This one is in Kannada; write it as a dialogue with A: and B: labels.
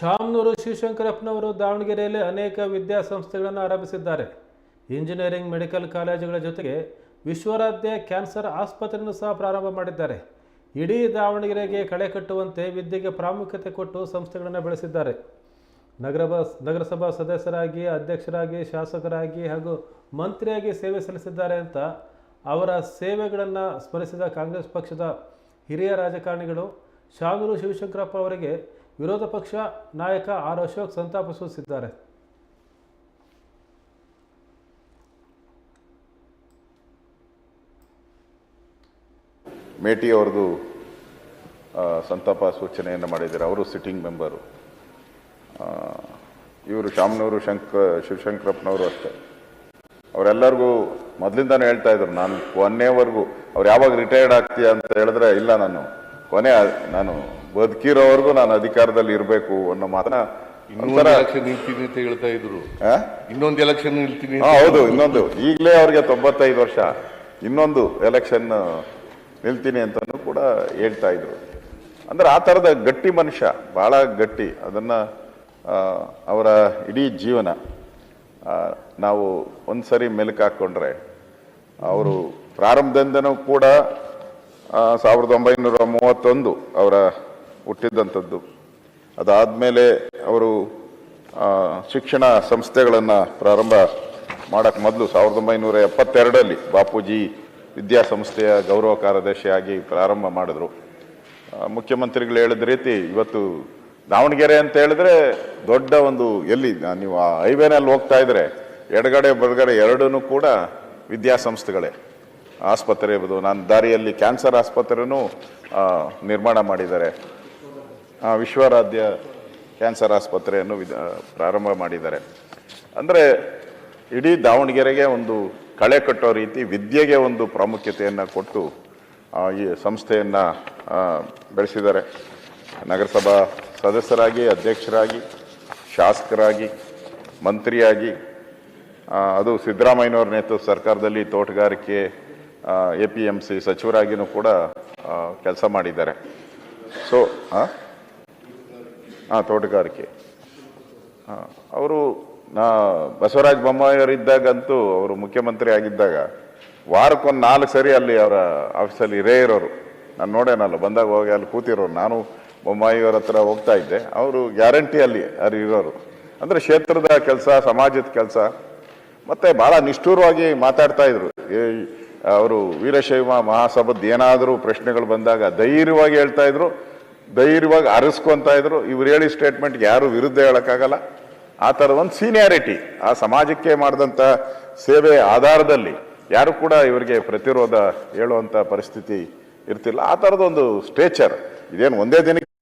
A: ಶಾಮನೂರು ಶಿವಶಂಕರಪ್ಪನವರು ದಾವಣಗೆರೆಯಲ್ಲಿ ಅನೇಕ ವಿದ್ಯಾಸಂಸ್ಥೆಗಳನ್ನು ಆರಂಭಿಸಿದ್ದಾರೆ. ಇಂಜಿನಿಯರಿಂಗ್, ಮೆಡಿಕಲ್ ಕಾಲೇಜುಗಳ ಜೊತೆಗೆ ವಿಶ್ವರಾಧ್ಯ ಕ್ಯಾನ್ಸರ್ ಆಸ್ಪತ್ರೆಯನ್ನು ಸಹ ಪ್ರಾರಂಭ ಮಾಡಿದ್ದಾರೆ. ಇಡೀ ದಾವಣಗೆರೆಗೆ ಕಳೆ ಕಟ್ಟುವಂತೆ ವಿದ್ಯೆಗೆ ಪ್ರಾಮುಖ್ಯತೆ ಕೊಟ್ಟು ಸಂಸ್ಥೆಗಳನ್ನು ಬೆಳೆಸಿದ್ದಾರೆ. ನಗರಸಭಾ ಸದಸ್ಯರಾಗಿ, ಅಧ್ಯಕ್ಷರಾಗಿ, ಶಾಸಕರಾಗಿ ಹಾಗೂ ಮಂತ್ರಿಯಾಗಿ ಸೇವೆ ಸಲ್ಲಿಸಿದ್ದಾರೆ ಅಂತ ಅವರ ಸೇವೆಗಳನ್ನು ಸ್ಮರಿಸಿದ ಕಾಂಗ್ರೆಸ್ ಪಕ್ಷದ ಹಿರಿಯ ರಾಜಕಾರಣಿಗಳು ಶಾಮನೂರು ಶಿವಶಂಕರಪ್ಪ ಅವರಿಗೆ ವಿರೋಧ ಪಕ್ಷ ನಾಯಕ ಆರ್ ಅಶೋಕ್ ಸಂತಾಪ ಸೂಚಿಸಿದ್ದಾರೆ.
B: ಮೇಟಿ ಅವರದು ಸಂತಾಪ ಸೂಚನೆಯನ್ನು ಮಾಡಿದ್ದಾರೆ. ಅವರು ಸಿಟ್ಟಿಂಗ್ ಮೆಂಬರು. ಇವರು ಶಾಮನೂರು ಶಿವಶಂಕರಪ್ಪನವರು ಅಷ್ಟೇ. ಅವರೆಲ್ಲರಿಗೂ ಮೊದಲಿಂದಾನೇ ಹೇಳ್ತಾ ಇದ್ರು, ನಾನು ಕೊನೆವರೆಗೂ ಅವ್ರು ಯಾವಾಗ ರಿಟೈರ್ಡ್ ಆಗ್ತೀಯ ಅಂತ ಹೇಳಿದ್ರೆ, ಇಲ್ಲ ನಾನು ಬದುಕಿರೋವರೆಗೂ ನಾನು ಅಧಿಕಾರದಲ್ಲಿ ಇರಬೇಕು ಅನ್ನೋ ಮಾತನ್ನ
C: ನಿಲ್ತೀನಿ ಅಂತ ಹೇಳ್ತಾ ಇದ್ರು. ಇನ್ನೊಂದು ಎಲೆಕ್ಷನ್ ನಿಲ್ತೀನಿ.
B: ಹೌದು, ಇನ್ನೊಂದು ಈಗಲೇ ಅವ್ರಿಗೆ 95 ವರ್ಷ, ಇನ್ನೊಂದು ಎಲೆಕ್ಷನ್ ನಿಲ್ತೀನಿ ಅಂತಲೂ ಕೂಡ ಹೇಳ್ತಾ ಇದ್ರು. ಅಂದ್ರೆ ಆ ಥರದ ಗಟ್ಟಿ ಮನುಷ್ಯ, ಬಹಳ ಗಟ್ಟಿ. ಅದನ್ನ ಅವರ ಇಡೀ ಜೀವನ ನಾವು ಒಂದ್ಸರಿ ಮೆಲುಕು ಹಾಕ್ಕೊಂಡ್ರೆ, ಅವರು ಪ್ರಾರಂಭದಿಂದನೂ ಕೂಡ 1931 ಅವರ ಹುಟ್ಟಿದ್ದಂಥದ್ದು. ಅದಾದಮೇಲೆ ಅವರು ಶಿಕ್ಷಣ ಸಂಸ್ಥೆಗಳನ್ನು ಪ್ರಾರಂಭ ಮಾಡೋಕ್ಕೆ ಮೊದಲು 1972ರಲ್ಲಿ ಬಾಪೂಜಿ ವಿದ್ಯಾಸಂಸ್ಥೆಯ ಗೌರವ ಕಾರ್ಯದರ್ಶಿಯಾಗಿ ಪ್ರಾರಂಭ ಮಾಡಿದ್ರು. ಮುಖ್ಯಮಂತ್ರಿಗಳು ಹೇಳಿದ ರೀತಿ ಇವತ್ತು ದಾವಣಗೆರೆ ಅಂತ ಹೇಳಿದ್ರೆ ದೊಡ್ಡ ಒಂದು, ಎಲ್ಲಿ ನೀವು ಆ ಹೈವೇನಲ್ಲಿ ಹೋಗ್ತಾ ಇದ್ರೆ ಎಡಗಡೆ ಬಲಗಡೆ ಎರಡೂ ಕೂಡ ವಿದ್ಯಾಸಂಸ್ಥೆಗಳೇ. ಆಸ್ಪತ್ರೆ ಇರ್ಬೋದು, ನಾನು ದಾರಿಯಲ್ಲಿ ಕ್ಯಾನ್ಸರ್ ಆಸ್ಪತ್ರೆನೂ ನಿರ್ಮಾಣ ಮಾಡಿದ್ದಾರೆ. ವಿಶ್ವರಾಧ್ಯ ಕ್ಯಾನ್ಸರ್ ಆಸ್ಪತ್ರೆಯನ್ನು ಪ್ರಾರಂಭ ಮಾಡಿದ್ದಾರೆ. ಅಂದರೆ ಇಡೀ ದಾವಣಗೆರೆಗೆ ಒಂದು ಕಳೆ ಕಟ್ಟೋ ರೀತಿ ವಿದ್ಯೆಗೆ ಒಂದು ಪ್ರಾಮುಖ್ಯತೆಯನ್ನು ಕೊಟ್ಟು ಈ ಸಂಸ್ಥೆಯನ್ನು ಬೆಳೆಸಿದ್ದಾರೆ. ನಗರಸಭಾ ಸದಸ್ಯರಾಗಿ, ಅಧ್ಯಕ್ಷರಾಗಿ, ಶಾಸಕರಾಗಿ, ಮಂತ್ರಿಯಾಗಿ, ಅದು ಸಿದ್ದರಾಮಯ್ಯನವ್ರ ನೇತೃತ್ವ ಸರ್ಕಾರದಲ್ಲಿ ತೋಟಗಾರಿಕೆ, APMC ಸಚಿವರಾಗಿಯೂ ಕೂಡ ಕೆಲಸ ಮಾಡಿದ್ದಾರೆ. ಸೊ ತೋಟಗಾರಿಕೆ ಅವರು ಬಸವರಾಜ ಬೊಮ್ಮಾಯಿಯವರಿದ್ದಾಗಂತೂ, ಅವರು ಮುಖ್ಯಮಂತ್ರಿ ಆಗಿದ್ದಾಗ ವಾರಕ್ಕೊಂದು 4 ಸರಿ ಅಲ್ಲಿ ಅವರ ಆಫೀಸಲ್ಲಿ ಇರೇ ಇರೋರು. ನಾನು ನೋಡೇನಲ್ಲ, ಬಂದಾಗ ಹೋಗಿ ಅಲ್ಲಿ ಕೂತಿರೋರು. ನಾನು ಬೊಮ್ಮಾಯಿಯವರ ಹತ್ರ ಹೋಗ್ತಾ ಇದ್ದೆ, ಅವರು ಗ್ಯಾರಂಟಿ ಅಲ್ಲಿ ಇರೋರು. ಅಂದರೆ ಕ್ಷೇತ್ರದ ಕೆಲಸ, ಸಮಾಜದ ಕೆಲಸ, ಮತ್ತೆ ಬಹಳ ನಿಷ್ಠೂರವಾಗಿ ಮಾತಾಡ್ತಾ ಇದ್ರು. ಅವರು ವೀರಶೈವ ಮಹಾಸಭಾದ ಏನಾದರೂ ಪ್ರಶ್ನೆಗಳು ಬಂದಾಗ ಧೈರ್ಯವಾಗಿ ಹೇಳ್ತಾ ಇದ್ರು, ಧೈರ್ಯವಾಗಿ ಅರಸ್ಕೊಂತ ಇದ್ರು. ಇವ್ರು ಹೇಳಿ ಸ್ಟೇಟ್ಮೆಂಟ್ಗೆ ಯಾರು ವಿರುದ್ಧ ಹೇಳೋಕ್ಕಾಗಲ್ಲ. ಆ ಥರದ ಒಂದು ಸೀನಿಯಾರಿಟಿ, ಆ ಸಮಾಜಕ್ಕೆ ಮಾಡಿದಂಥ ಸೇವೆ ಆಧಾರದಲ್ಲಿ ಯಾರು ಕೂಡ ಇವರಿಗೆ ಪ್ರತಿರೋಧ ಹೇಳುವಂಥ ಪರಿಸ್ಥಿತಿ ಇರ್ತಿಲ್ಲ. ಆ ಥರದೊಂದು ಸ್ಟೇಚರ್ ಇದೇನು ಒಂದೇ ದಿನಕ್ಕೆ